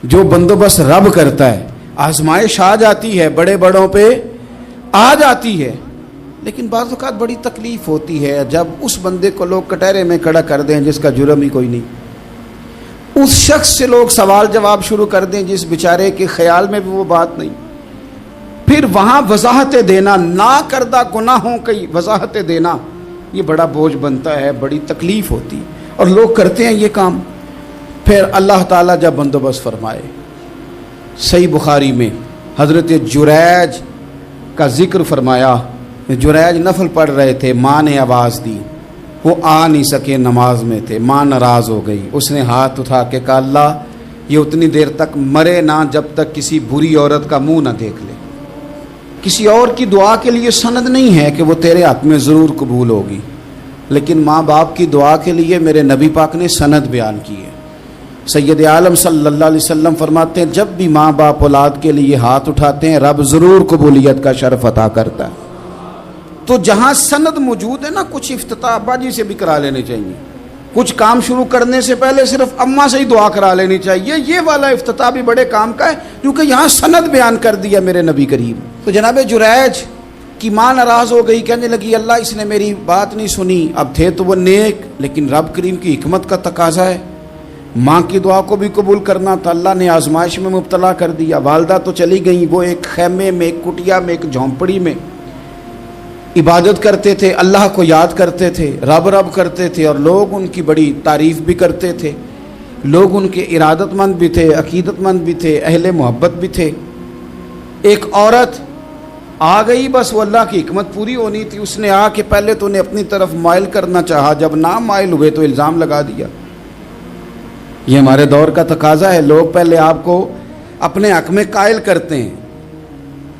جو بندوبست رب کرتا ہے. آزمائش آ جاتی ہے, بڑے بڑوں پہ آ جاتی ہے, لیکن بعض اوقات بڑی تکلیف ہوتی ہے جب اس بندے کو لوگ کٹہرے میں کھڑا کر دیں جس کا جرم ہی کوئی نہیں, اس شخص سے لوگ سوال جواب شروع کر دیں جس بیچارے کے خیال میں بھی وہ بات نہیں. پھر وہاں وضاحتیں دینا, نہ کردہ گناہوں کی وضاحتیں دینا, یہ بڑا بوجھ بنتا ہے, بڑی تکلیف ہوتی, اور لوگ کرتے ہیں یہ کام. پھر اللہ تعالیٰ جب بندوبست فرمائے, صحیح بخاری میں حضرت جریج کا ذکر فرمایا. جریج نفل پڑھ رہے تھے, ماں نے آواز دی, وہ آ نہیں سکے, نماز میں تھے, ماں ناراض ہو گئی. اس نے ہاتھ اٹھا کے کہا اللہ یہ اتنی دیر تک مرے نہ جب تک کسی بری عورت کا منہ نہ دیکھ لے. کسی اور کی دعا کے لیے سند نہیں ہے کہ وہ تیرے ہاتھ میں ضرور قبول ہوگی, لیکن ماں باپ کی دعا کے لیے میرے نبی پاک نے سند بیان کی ہے. سید عالم صلی اللہ علیہ وسلم فرماتے ہیں جب بھی ماں باپ اولاد کے لیے ہاتھ اٹھاتے ہیں رب ضرور قبولیت کا شرف عطا کرتا ہے. تو جہاں سند موجود ہے نا, کچھ افتتاح ابا جی سے بھی کرا لینے چاہیے, کچھ کام شروع کرنے سے پہلے صرف اماں سے ہی دعا کرا لینی چاہیے. یہ والا افتتاح بھی بڑے کام کا ہے کیونکہ یہاں سند بیان کر دیا میرے نبی کریم. تو جناب جریج کی ماں ناراض ہو گئی, کہنے لگی اللہ اس نے میری بات نہیں سنی. اب تھے تو وہ نیک, لیکن رب کریم کی حکمت کا تقاضا ہے, ماں کی دعا کو بھی قبول کرنا تھا. اللہ نے آزمائش میں مبتلا کر دیا. والدہ تو چلی گئیں, وہ ایک خیمے میں, ایک کٹیا میں, ایک جھونپڑی میں عبادت کرتے تھے, اللہ کو یاد کرتے تھے, رب رب کرتے تھے, اور لوگ ان کی بڑی تعریف بھی کرتے تھے. لوگ ان کے ارادت مند بھی تھے, عقیدت مند بھی تھے, اہل محبت بھی تھے. ایک عورت آ گئی, بس وہ اللہ کی حکمت پوری ہونی تھی. اس نے آ کے پہلے تو انہیں اپنی طرف مائل کرنا چاہا, جب نہ مائل ہوئے تو الزام لگا دیا. یہ ہمارے دور کا تقاضا ہے, لوگ پہلے آپ کو اپنے حق میں قائل کرتے ہیں,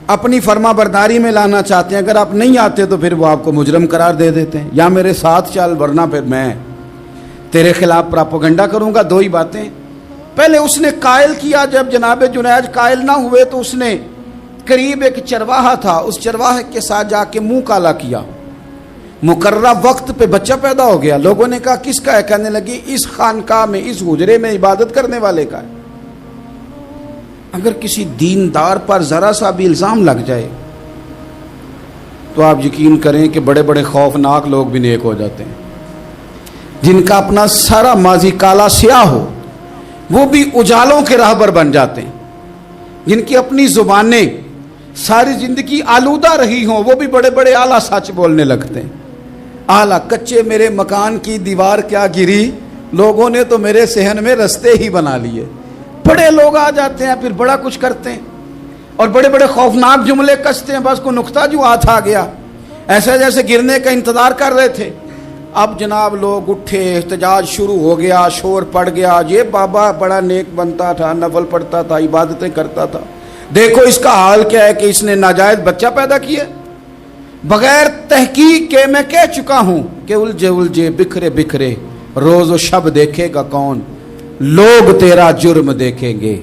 اپنی فرما برداری میں لانا چاہتے ہیں. اگر آپ نہیں آتے تو پھر وہ آپ کو مجرم قرار دے دیتے ہیں, یا میرے ساتھ چل ورنہ پھر میں تیرے خلاف پراپوگنڈا کروں گا. دو ہی باتیں. پہلے اس نے قائل کیا, جب جناب جنید قائل نہ ہوئے تو اس نے قریب ایک چرواہا تھا, اس چرواہے کے ساتھ جا کے منہ کالا کیا. مقررہ وقت پہ بچہ پیدا ہو گیا. لوگوں نے کہا کس کا ہے؟ کہنے لگی اس خانقاہ میں, اس حجرے میں عبادت کرنے والے کا ہے. اگر کسی دیندار پر ذرا سا بھی الزام لگ جائے تو آپ یقین کریں کہ بڑے بڑے خوفناک لوگ بھی نیک ہو جاتے ہیں. جن کا اپنا سارا ماضی کالا سیاہ ہو وہ بھی اجالوں کے راہبر بن جاتے ہیں. جن کی اپنی زبانیں ساری زندگی آلودہ رہی ہوں وہ بھی بڑے بڑے اعلیٰ سچ بولنے لگتے ہیں. اعلیٰ کچے میرے مکان کی دیوار کیا گری, لوگوں نے تو میرے صحن میں رستے ہی بنا لیے. بڑے لوگ آ جاتے ہیں, پھر بڑا کچھ کرتے ہیں اور بڑے بڑے خوفناک جملے کستے ہیں. بس کو نقطہ جو ہاتھ آ گیا, ایسے جیسے گرنے کا انتظار کر رہے تھے. اب جناب لوگ اٹھے, احتجاج شروع ہو گیا, شور پڑ گیا. یہ بابا بڑا نیک بنتا تھا, نفل پڑھتا تھا, عبادتیں کرتا تھا, دیکھو اس کا حال کیا ہے کہ اس نے ناجائز بچہ پیدا کیا. بغیر تحقیق کے میں کہہ چکا ہوں کہ الجھے الجھے بکھرے بکھرے روز و شب دیکھے گا کون, لوگ تیرا جرم دیکھیں گے,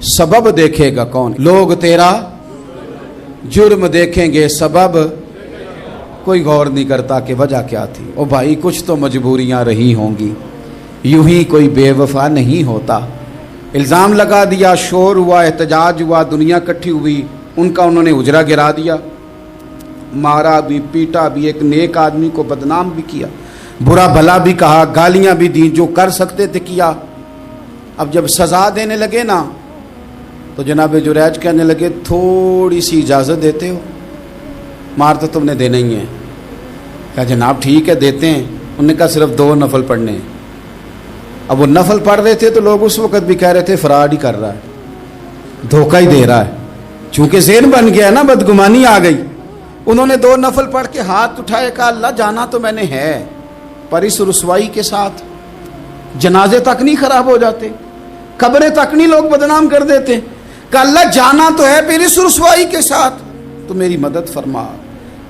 سبب دیکھے گا کون. لوگ تیرا جرم دیکھیں گے, سبب کوئی غور نہیں کرتا کہ وجہ کیا تھی. او بھائی کچھ تو مجبوریاں رہی ہوں گی, یوں ہی کوئی بے وفا نہیں ہوتا. الزام لگا دیا, شور ہوا, احتجاج ہوا, دنیا اکٹھی ہوئی, ان کا انہوں نے اجرا گرا دیا, مارا بھی, پیٹا بھی, ایک نیک آدمی کو بدنام بھی کیا, برا بھلا بھی کہا, گالیاں بھی دی, جو کر سکتے تھے کیا. اب جب سزا دینے لگے نا تو جناب جریج کہنے لگے تھوڑی سی اجازت دیتے ہو, مار تو تم نے دینا ہی ہے. کہا جناب ٹھیک ہے دیتے ہیں. انہوں نے کہا صرف 2 نفل پڑھنے ہیں. اب وہ نفل پڑھ رہے تھے تو لوگ اس وقت بھی کہہ رہے تھے فراڈ ہی کر رہا ہے, دھوکہ ہی دے رہا ہے. چونکہ ذہن بن گیا نا, بدگمانی آ گئی. انہوں نے 2 نفل پڑھ کے ہاتھ اٹھائے, کہا اللہ جانا تو میں نے ہے, پر اس رسوائی کے ساتھ جنازے تک نہیں خراب ہو جاتے, قبریں تک نہیں لوگ بدنام کر دیتے. کہ اللہ جانا تو ہے, پھر اس رسوائی کے ساتھ تو میری مدد فرما.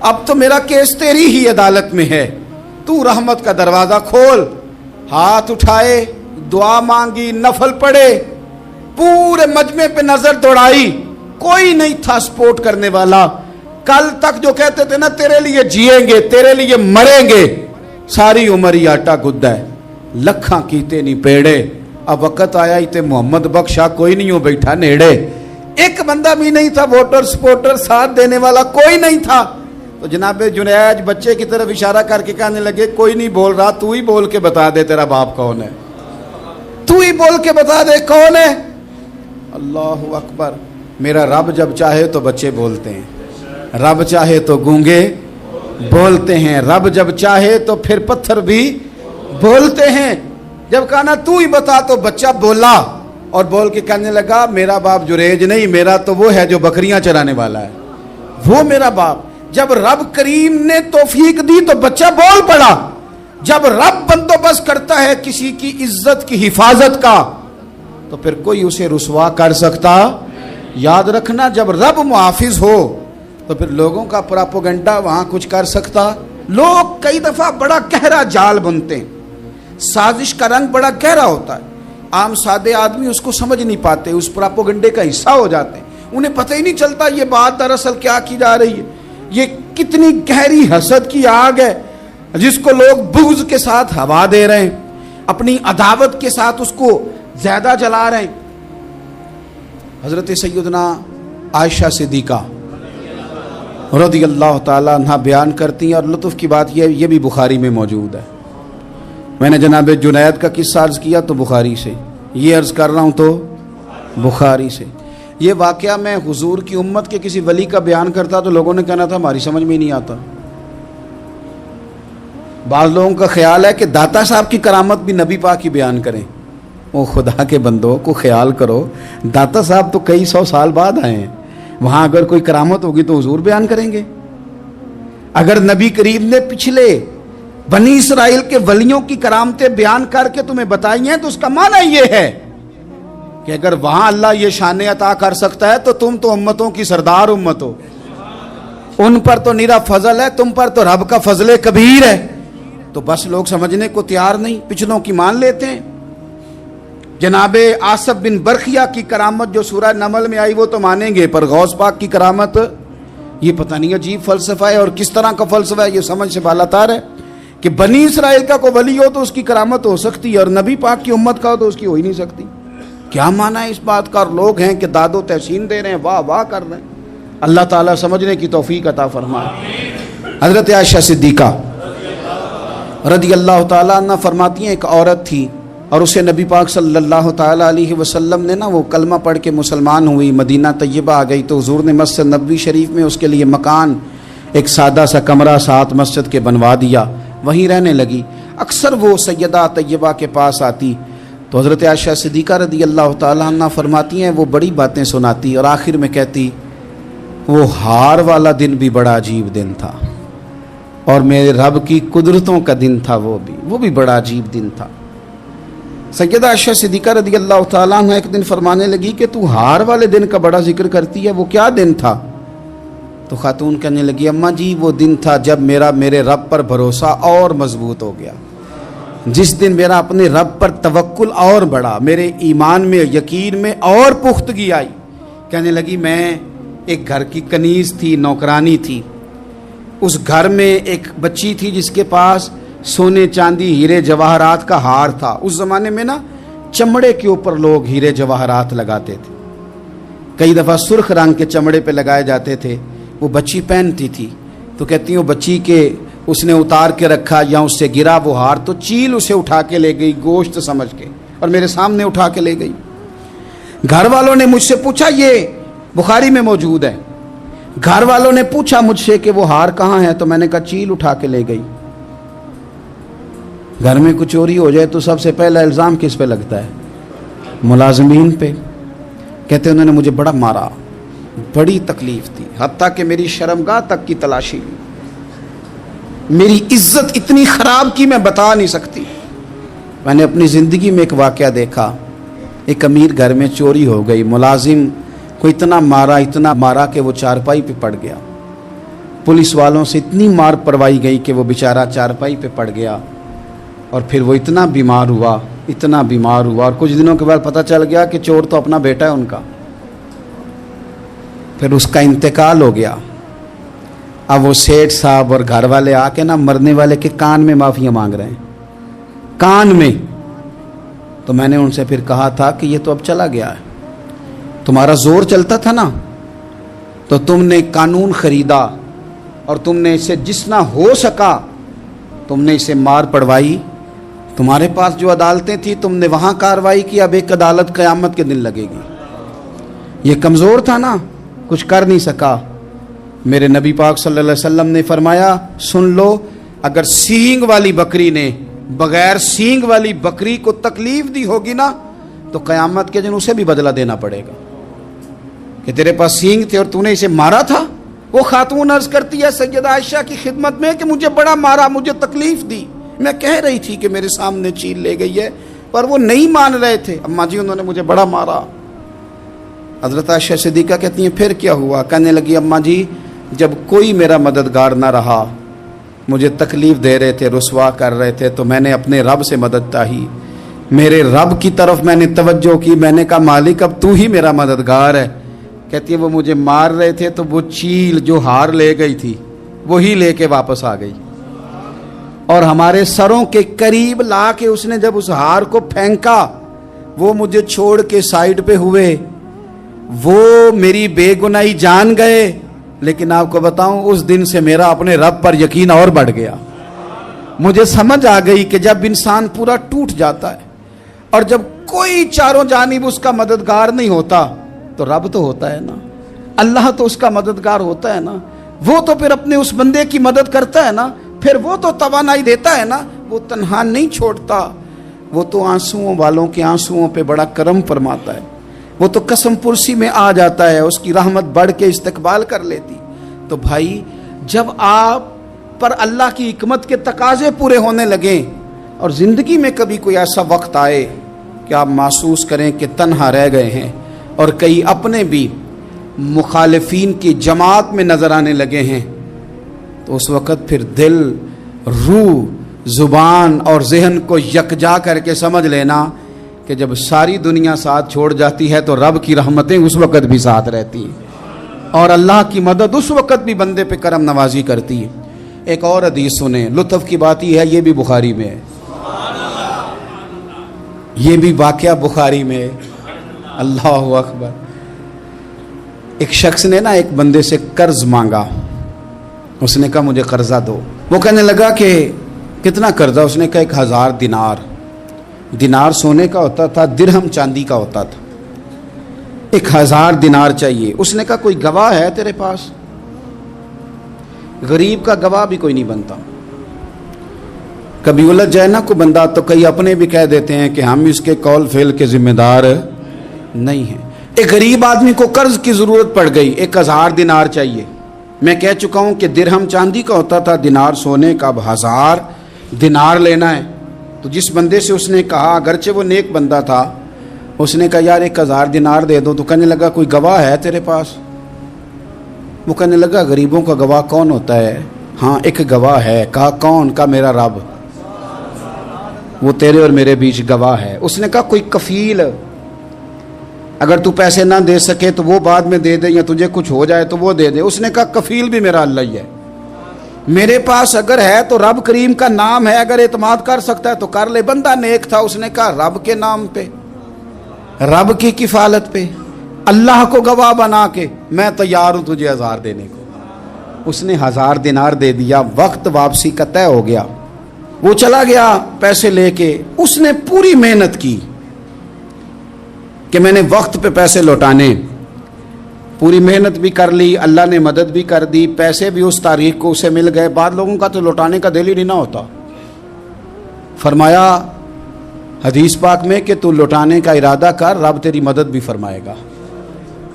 اب تو میرا کیس تیری ہی عدالت میں ہے, تو رحمت کا دروازہ کھول. ہاتھ اٹھائے, دعا مانگی, نفل پڑھے, پورے مجمع پہ نظر دوڑائی, کوئی نہیں تھا سپورٹ کرنے والا. کل تک جو کہتے تھے نا تیرے لیے جیئیں گے, تیرے لیے مریں گے, ساری عمر ہی آٹا گدا ہے, لکھاں کیتے نہیں پیڑے, اب وقت آیا ہی تے محمد بخشا کوئی نہیں ہو بیٹھا نیڑے, ایک بندہ بھی نہیں تھا, ووٹر سپورٹر ساتھ دینے والا کوئی نہیں تھا. تو جناب جنید بچے کی طرف اشارہ کر کے کہنے لگے کوئی نہیں بول رہا, تو ہی بول کے بتا دے تیرا باپ کون ہے, تو ہی بول کے بتا دے کون ہے. اللہ اکبر. میرا رب جب چاہے تو بچے بولتے ہیں, رب چاہے تو گونگے بولتے ہیں, رب جب چاہے تو پھر پتھر بھی بولتے ہیں. جب کہا نا تو ہی بتا تو بچہ بولا, اور بول کے کہنے لگا میرا باپ جریج نہیں, میرا تو وہ ہے جو بکریاں چرانے والا ہے, وہ میرا باپ. جب رب کریم نے توفیق دی تو بچہ بول پڑا. جب رب بندوبست کرتا ہے کسی کی عزت کی حفاظت کا تو پھر کوئی اسے رسوا کر سکتا. یاد رکھنا جب رب محافظ ہو تو پھر لوگوں کا پراپوگنڈا وہاں کچھ کر سکتا. لوگ کئی دفعہ بڑا گہرا جال بنتے ہیں, سازش کا رنگ بڑا گہرا ہوتا ہے, عام سادے آدمی اس کو سمجھ نہیں پاتے, اس پراپوگنڈے کا حصہ ہو جاتے ہیں, انہیں پتہ ہی نہیں چلتا یہ بات دراصل کیا کی جا رہی ہے. یہ کتنی گہری حسد کی آگ ہے جس کو لوگ بغض کے ساتھ ہوا دے رہے ہیں, اپنی عداوت کے ساتھ اس کو زیادہ جلا رہے ہیں. حضرت سیدنا عائشہ صدیقہ رضی اللہ تعالیٰ عنہ بیان کرتی ہیں, اور لطف کی بات یہ بھی بخاری میں موجود ہے. میں نے جناب جنید کا قصہ عرض کیا تو بخاری سے, یہ عرض کر رہا ہوں تو بخاری سے. یہ واقعہ میں حضور کی امت کے کسی ولی کا بیان کرتا تو لوگوں نے کہنا تھا ہماری سمجھ میں نہیں آتا. بعض لوگوں کا خیال ہے کہ داتا صاحب کی کرامت بھی نبی پاک کی بیان کریں. وہ خدا کے بندوں کو خیال کرو, داتا صاحب تو کئی سو سال بعد آئے ہیں, وہاں اگر کوئی کرامت ہوگی تو حضور بیان کریں گے. اگر نبی کریم نے پچھلے بنی اسرائیل کے ولیوں کی کرامتیں بیان کر کے تمہیں بتائی ہیں تو اس کا معنی یہ ہے کہ اگر وہاں اللہ یہ شان عطا کر سکتا ہے تو تم تو امتوں کی سردار امت ہو, ان پر تو نیرا فضل ہے, تم پر تو رب کا فضل کبیر ہے. تو بس لوگ سمجھنے کو تیار نہیں, پچھلوں کی مان لیتے ہیں. جناب آصف بن برخیہ کی کرامت جو سورہ نمل میں آئی وہ تو مانیں گے, پر غوث پاک کی کرامت یہ پتہ نہیں عجیب فلسفہ ہے, اور کس طرح کا فلسفہ ہے یہ سمجھ سے بالاتار ہے کہ بنی اسرائیل کا کوئی ولی ہو تو اس کی کرامت ہو سکتی ہے, اور نبی پاک کی امت کا ہو تو اس کی ہو ہی نہیں سکتی. کیا معنی ہے اس بات کا؟ اور لوگ ہیں کہ داد و تحسین دے رہے ہیں, واہ واہ کر رہے ہیں. اللہ تعالیٰ سمجھنے کی توفیق عطا فرمائے. حضرت عائشہ صدیقہ رضی اللہ تعالیٰ عنہ فرماتی ہیں ایک عورت تھی اور اسے نبی پاک صلی اللہ تعالیٰ علیہ وسلم نے وہ کلمہ پڑھ کے مسلمان ہوئی, مدینہ طیبہ آ گئی, تو حضور نے مسجد نبوی شریف میں اس کے لیے مکان, ایک سادہ سا کمرہ ساتھ مسجد کے بنوا دیا, وہیں رہنے لگی. اکثر وہ سیدہ طیبہ کے پاس آتی تو حضرت عائشہ صدیقہ رضی اللہ تعالیٰ عنہ فرماتی ہیں وہ بڑی باتیں سناتی, اور آخر میں کہتی وہ ہار والا دن بھی بڑا عجیب دن تھا, اور میرے رب کی قدرتوں کا دن تھا, وہ بھی بڑا عجیب دن تھا. سیدہ عائشہ صدیقہ رضی اللہ تعالیٰ عنہ ایک دن فرمانے لگی کہ تو ہار والے دن کا بڑا ذکر کرتی ہے, وہ کیا دن تھا؟ تو خاتون کہنے لگی اماں جی وہ دن تھا جب میرے رب پر بھروسہ اور مضبوط ہو گیا, جس دن میرا اپنے رب پر توکل اور بڑھا, میرے ایمان میں یقین میں اور پختگی آئی. کہنے لگی میں ایک گھر کی کنیز تھی, نوکرانی تھی, اس گھر میں ایک بچی تھی جس کے پاس سونے چاندی ہیرے جواہرات کا ہار تھا. اس زمانے میں چمڑے کے اوپر لوگ ہیرے جواہرات لگاتے تھے, کئی دفعہ سرخ رنگ کے چمڑے پہ لگائے جاتے تھے. وہ بچی پہنتی تھی تو کہتی ہوں بچی کے اس نے اتار کے رکھا یا اس سے گرا وہ ہار تو چیل اسے اٹھا کے لے گئی گوشت سمجھ کے, اور میرے سامنے اٹھا کے لے گئی. گھر والوں نے مجھ سے پوچھا, یہ بخاری میں موجود ہے, گھر والوں نے پوچھا مجھ سے کہ وہ ہار کہاں ہے, تو میں نے کہا چیل اٹھا کے لے گئی. گھر میں کچھ چوری ہو جائے تو سب سے پہلا الزام کس پہ لگتا ہے؟ ملازمین پہ. کہتے انہوں نے مجھے بڑا مارا, بڑی تکلیف تھی, حتیٰ کہ میری شرمگاہ تک کی تلاشی, میری عزت اتنی خراب کی میں بتا نہیں سکتی. میں نے اپنی زندگی میں ایک واقعہ دیکھا, ایک امیر گھر میں چوری ہو گئی, ملازم کو اتنا مارا کہ وہ چارپائی پہ پڑ گیا. پولیس والوں سے اتنی مار پروائی گئی کہ وہ بیچارہ چارپائی پہ پڑ گیا, اور پھر وہ اتنا بیمار ہوا, اور کچھ دنوں کے بعد پتہ چل گیا کہ چور تو اپنا بیٹا ہے ان کا. پھر اس کا انتقال ہو گیا. اب وہ سیٹھ صاحب اور گھر والے آ کے مرنے والے کے کان میں معافیاں مانگ رہے ہیں, کان میں. تو میں نے ان سے پھر کہا تھا کہ یہ تو اب چلا گیا ہے، تمہارا زور چلتا تھا نا، تو تم نے قانون خریدا اور تم نے اسے جتنا ہو سکا تم نے اسے مار پڑوائی، تمہارے پاس جو عدالتیں تھیں تم نے وہاں کارروائی کی، اب ایک عدالت قیامت کے دن لگے گی۔ یہ کمزور تھا نا، کچھ کر نہیں سکا۔ میرے نبی پاک صلی اللہ علیہ وسلم نے فرمایا سن لو، اگر سینگ والی بکری نے بغیر سینگ والی بکری کو تکلیف دی ہوگی نا تو قیامت کے دن اسے بھی بدلہ دینا پڑے گا کہ تیرے پاس سینگ تھے اور تو نے اسے مارا تھا۔ وہ خاتون عرض کرتی ہے سیدہ عائشہ کی خدمت میں کہ مجھے بڑا مارا، مجھے تکلیف دی، میں کہہ رہی تھی کہ میرے سامنے چیل لے گئی ہے پر وہ نہیں مان رہے تھے، اماں جی انہوں نے مجھے بڑا مارا۔ حضرت عائشہ صدیقہ کہتی ہیں پھر کیا ہوا؟ کہنے لگی اماں جی جب کوئی میرا مددگار نہ رہا، مجھے تکلیف دے رہے تھے، رسوا کر رہے تھے، تو میں نے اپنے رب سے مدد چاہی، میرے رب کی طرف میں نے توجہ کی، میں نے کہا مالک اب تو ہی میرا مددگار ہے۔ کہتی ہے وہ مجھے مار رہے تھے تو وہ چیل جو ہار لے گئی تھی وہی لے کے واپس آ گئی، اور ہمارے سروں کے قریب لا کے اس نے جب اس ہار کو پھینکا وہ مجھے چھوڑ کے سائیڈ پہ ہوئے، وہ میری بے گناہی جان گئے، لیکن آپ کو بتاؤں اس دن سے میرا اپنے رب پر یقین اور بڑھ گیا۔ مجھے سمجھ آ گئی کہ جب انسان پورا ٹوٹ جاتا ہے اور جب کوئی چاروں جانب اس کا مددگار نہیں ہوتا تو رب تو ہوتا ہے نا، اللہ تو اس کا مددگار ہوتا ہے نا، وہ تو پھر اپنے اس بندے کی مدد کرتا ہے نا، پھر وہ تو توانائی دیتا ہے نا، وہ تنہا نہیں چھوڑتا، وہ تو آنسوؤں والوں کے آنسوؤں پہ بڑا کرم فرماتا ہے، وہ تو قسم پرسی میں آ جاتا ہے، اس کی رحمت بڑھ کے استقبال کر لیتی۔ تو بھائی جب آپ پر اللہ کی حکمت کے تقاضے پورے ہونے لگیں اور زندگی میں کبھی کوئی ایسا وقت آئے کہ آپ محسوس کریں کہ تنہا رہ گئے ہیں اور کئی اپنے بھی مخالفین کی جماعت میں نظر آنے لگے ہیں، تو اس وقت پھر دل، روح، زبان اور ذہن کو یکجا کر کے سمجھ لینا کہ جب ساری دنیا ساتھ چھوڑ جاتی ہے تو رب کی رحمتیں اس وقت بھی ساتھ رہتی ہیں اور اللہ کی مدد اس وقت بھی بندے پہ کرم نوازی کرتی ہے۔ ایک اور حدیث سنیں، لطف کی بات یہ ہے یہ بھی بخاری میں ہے، یہ بھی واقعہ بخاری میں ہے۔ اللہ اکبر۔ ایک شخص نے نا ایک بندے سے قرض مانگا، اس نے کہا مجھے قرضہ دو، وہ کہنے لگا کہ کتنا قرضہ؟ اس نے کہا 1000 دینار۔ دینار سونے کا ہوتا تھا، درہم چاندی کا ہوتا تھا، 1000 دینار چاہیے۔ اس نے کہا کوئی گواہ ہے تیرے پاس؟ غریب کا گواہ بھی کوئی نہیں بنتا، کبھی الجھ جائے نا کوئی بندہ تو کئی اپنے بھی کہہ دیتے ہیں کہ ہم اس کے قول فعل کے ذمہ دار نہیں ہیں۔ ایک غریب آدمی کو قرض کی ضرورت پڑ گئی، 1000 دینار چاہیے۔ میں کہہ چکا ہوں کہ درہم چاندی کا ہوتا تھا، دینار سونے کا، اب 1000 دینار لینا ہے۔ تو جس بندے سے اس نے کہا، اگرچہ وہ نیک بندہ تھا، اس نے کہا یار 1000 دینار دے دو، تو کہنے لگا کوئی گواہ ہے تیرے پاس؟ وہ کہنے لگا غریبوں کا گواہ کون ہوتا ہے؟ ہاں ایک گواہ ہے۔ کہا کون؟ کہا میرا رب، وہ تیرے اور میرے بیچ گواہ ہے۔ اس نے کہا کوئی کفیل، اگر تو پیسے نہ دے سکے تو وہ بعد میں دے دے، یا تجھے کچھ ہو جائے تو وہ دے دے۔ اس نے کہا کفیل بھی میرا اللہ ہی ہے، میرے پاس اگر ہے تو رب کریم کا نام ہے، اگر اعتماد کر سکتا ہے تو کر لے۔ بندہ نیک تھا، اس نے کہا رب کے نام پہ، رب کی کفالت پہ، اللہ کو گواہ بنا کے میں تیار ہوں تجھے 1000 دینے کو۔ اس نے 1000 دینار دے دیا، وقت واپسی کا طے ہو گیا، وہ چلا گیا پیسے لے کے۔ اس نے پوری محنت کی کہ میں نے وقت پہ پیسے لوٹانے، پوری محنت بھی کر لی، اللہ نے مدد بھی کر دی، پیسے بھی اس تاریخ کو اسے مل گئے۔ بعض لوگوں کا تو لوٹانے کا دل ہی نہیں ہوتا۔ فرمایا حدیث پاک میں کہ تو لوٹانے کا ارادہ کر، رب تیری مدد بھی فرمائے گا۔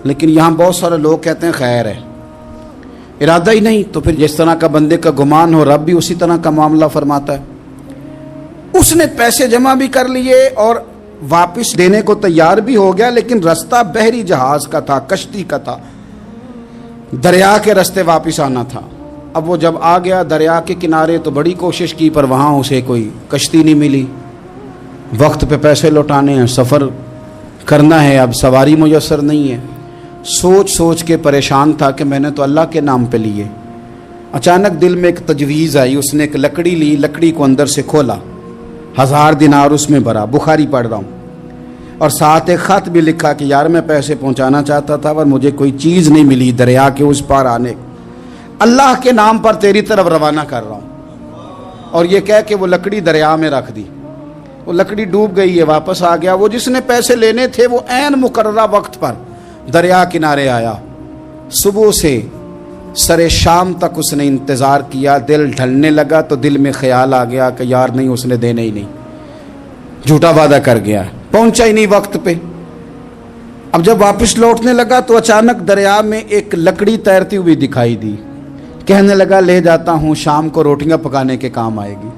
لیکن یہاں بہت سارے لوگ کہتے ہیں خیر ہے، ارادہ ہی نہیں، تو پھر جس طرح کا بندے کا گمان ہو رب بھی اسی طرح کا معاملہ فرماتا ہے۔ اس نے پیسے جمع بھی کر لیے اور واپس دینے کو تیار بھی ہو گیا، لیکن رستہ بحری جہاز کا تھا، کشتی کا تھا، دریا کے رستے واپس آنا تھا۔ اب وہ جب آ گیا دریا کے کنارے تو بڑی کوشش کی، پر وہاں اسے کوئی کشتی نہیں ملی۔ وقت پہ پیسے لوٹانے ہیں، سفر کرنا ہے، اب سواری میسر نہیں ہے۔ سوچ سوچ کے پریشان تھا کہ میں نے تو اللہ کے نام پہ لیے۔ اچانک دل میں ایک تجویز آئی، اس نے ایک لکڑی لی، لکڑی کو اندر سے کھولا، 1000 دینار اس میں بھرا۔ بخاری پڑھ رہا ہوں، اور ساتھ ایک خط بھی لکھا کہ یار میں پیسے پہنچانا چاہتا تھا پر مجھے کوئی چیز نہیں ملی دریا کے اس پار آنے، اللہ کے نام پر تیری طرف روانہ کر رہا ہوں۔ اور یہ کہہ کہ وہ لکڑی دریا میں رکھ دی، وہ لکڑی ڈوب گئی ہے، واپس آ گیا۔ وہ جس نے پیسے لینے تھے وہ عین مقررہ وقت پر دریا کنارے آیا، صبح سے سر شام تک اس نے انتظار کیا۔ دل ڈھلنے لگا تو دل میں خیال آ گیا کہ یار نہیں، اس نے دینے ہی نہیں، جھوٹا وعدہ کر گیا، پہنچا ہی نہیں وقت پہ۔ اب جب واپس لوٹنے لگا تو اچانک دریا میں ایک لکڑی تیرتی ہوئی دکھائی دی، کہنے لگا لے جاتا ہوں، شام کو روٹیاں پکانے کے کام آئے گی،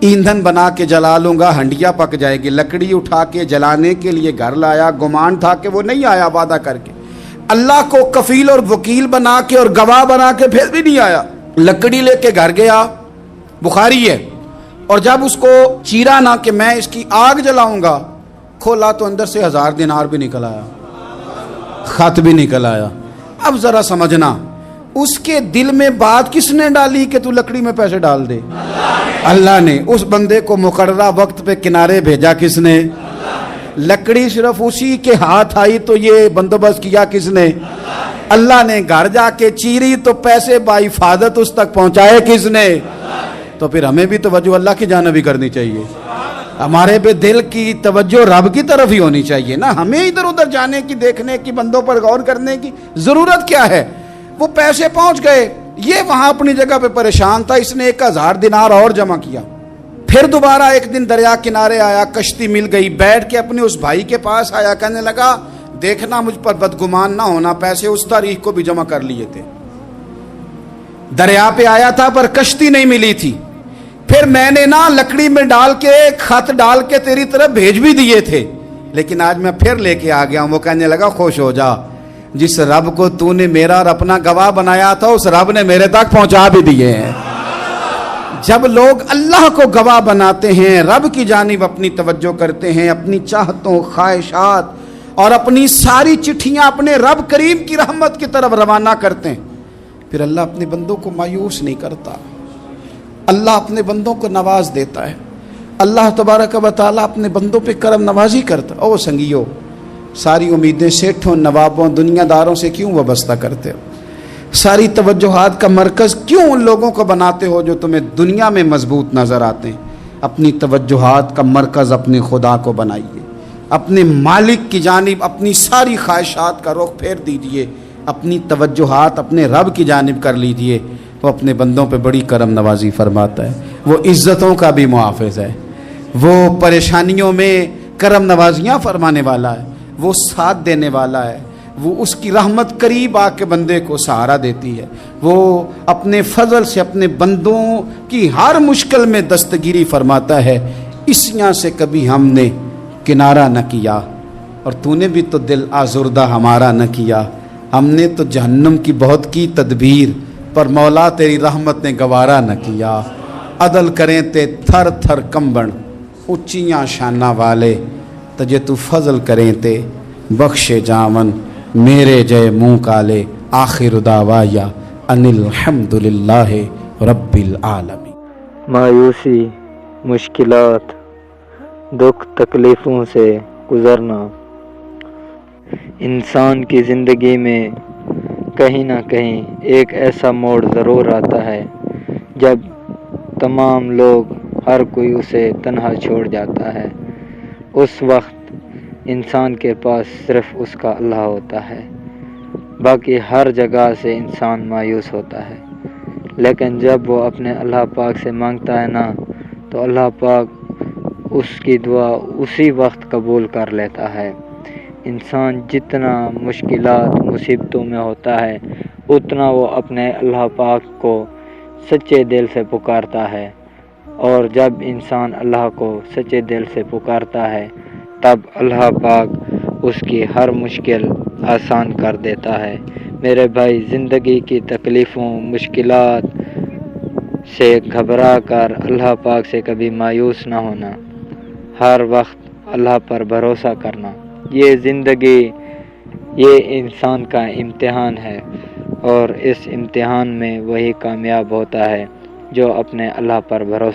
ایندھن بنا کے جلا لوں گا، ہنڈیا پک جائے گی۔ لکڑی اٹھا کے جلانے کے لیے گھر لایا، گمان تھا کہ وہ نہیں آیا وعدہ کر کے، اللہ کو کفیل اور وکیل بنا کے اور گواہ بنا کے پھر بھی نہیں آیا۔ لکڑی لے کے گھر گیا، بخاری ہے، اور جب اس کو چیرا نہ کہ میں اس کی آگ جلاؤں گا، کھولا تو اندر سے 1000 دینار بھی نکل آیا، خط بھی نکل آیا۔ اب ذرا سمجھنا، اس کے دل میں بات کس نے ڈالی کہ تو لکڑی میں پیسے ڈال دے؟ اللہ نے۔ اس بندے کو مقررہ وقت پہ کنارے بھیجا کس نے؟ لکڑی صرف اسی کے ہاتھ آئی تو یہ بندوبست کیا کس نے؟ اللہ نے۔ گھر جا کے چیری تو پیسے بحفاظت اس تک پہنچائے کس نے؟ تو پھر ہمیں بھی توجہ اللہ کی جانب ہی کرنی چاہیے، ہمارے پہ دل کی توجہ رب کی طرف ہی ہونی چاہیے نا، ہمیں ادھر ادھر جانے کی، دیکھنے کی، بندوں پر غور کرنے کی ضرورت کیا ہے؟ وہ پیسے پہنچ گئے، یہ وہاں اپنی جگہ پہ پریشان تھا، اس نے 1000 دینار اور جمع کیا۔ پھر دوبارہ ایک دن دریا کنارے آیا، کشتی مل گئی، بیٹھ کے اپنے اس بھائی کے پاس آیا، کہنے لگا دیکھنا مجھ پر بدگمان نہ ہونا، پیسے اس تاریخ کو بھی جمع کر لیے تھے، دریا پہ آیا تھا پر کشتی نہیں ملی تھی، پھر میں نے نا لکڑی میں ڈال کے خط ڈال کے تیری طرف بھیج بھی دیے تھے، لیکن آج میں پھر لے کے آ گیا ہوں۔ وہ کہنے لگا خوش ہو جا، جس رب کو تو نے میرا اور اپنا گواہ بنایا تھا اس رب نے میرے تک پہنچا بھی دیے ہیں۔ جب لوگ اللہ کو گواہ بناتے ہیں، رب کی جانب اپنی توجہ کرتے ہیں، اپنی چاہتوں، خواہشات اور اپنی ساری چٹھیاں اپنے رب کریم کی رحمت کی طرف روانہ کرتے ہیں، پھر اللہ اپنے بندوں کو مایوس نہیں کرتا، اللہ اپنے بندوں کو نواز دیتا ہے، اللہ تبارک و تعالیٰ اپنے بندوں پہ کرم نوازی کرتا۔ او سنگیو، ساری امیدیں سیٹھوں، نوابوں، دنیا داروں سے کیوں وابستہ کرتے ہو؟ ساری توجہات کا مرکز کیوں ان لوگوں کو بناتے ہو جو تمہیں دنیا میں مضبوط نظر آتے ہیں؟ اپنی توجہات کا مرکز اپنے خدا کو بنائیے، اپنے مالک کی جانب اپنی ساری خواہشات کا رخ پھیر دیجئے، اپنی توجہات اپنے رب کی جانب کر لیجئے، وہ اپنے بندوں پہ بڑی کرم نوازی فرماتا ہے، وہ عزتوں کا بھی محافظ ہے، وہ پریشانیوں میں کرم نوازیاں فرمانے والا ہے، وہ ساتھ دینے والا ہے، وہ اس کی رحمت قریب آ کے بندے کو سہارا دیتی ہے، وہ اپنے فضل سے اپنے بندوں کی ہر مشکل میں دستگیری فرماتا ہے۔ اسیاں سے کبھی ہم نے کنارہ نہ کیا، اور تو نے بھی تو دل آزردہ ہمارا نہ کیا، ہم نے تو جہنم کی بہت کی تدبیر، پر مولا تیری رحمت نے گوارا نہ کیا۔ عدل کریں تے تھر تھر کمبن، اچیاں شانہ والے، تجھے تو فضل کریں تے بخشے جاون، میرے جے منہ کالے، آخر دعوایا ان الحمدللہ رب العالمین۔ مایوسی، مشکلات، دکھ تکلیفوں سے گزرنا انسان کی زندگی میں کہیں نہ کہیں ایک ایسا موڑ ضرور آتا ہے جب تمام لوگ، ہر کوئی اسے تنہا چھوڑ جاتا ہے۔ اس وقت انسان کے پاس صرف اس کا اللہ ہوتا ہے، باقی ہر جگہ سے انسان مایوس ہوتا ہے، لیکن جب وہ اپنے اللہ پاک سے مانگتا ہے نا تو اللہ پاک اس کی دعا اسی وقت قبول کر لیتا ہے۔ انسان جتنا مشکلات مصیبتوں میں ہوتا ہے اتنا وہ اپنے اللہ پاک کو سچے دل سے پکارتا ہے، اور جب انسان اللہ کو سچے دل سے پکارتا ہے تب اللہ پاک اس کی ہر مشکل آسان کر دیتا ہے۔ میرے بھائی، زندگی کی تکلیفوں، مشکلات سے گھبرا کر اللہ پاک سے کبھی مایوس نہ ہونا، ہر وقت اللہ پر بھروسہ کرنا۔ یہ زندگی، یہ انسان کا امتحان ہے، اور اس امتحان میں وہی کامیاب ہوتا ہے جو اپنے اللہ پر بھروسہ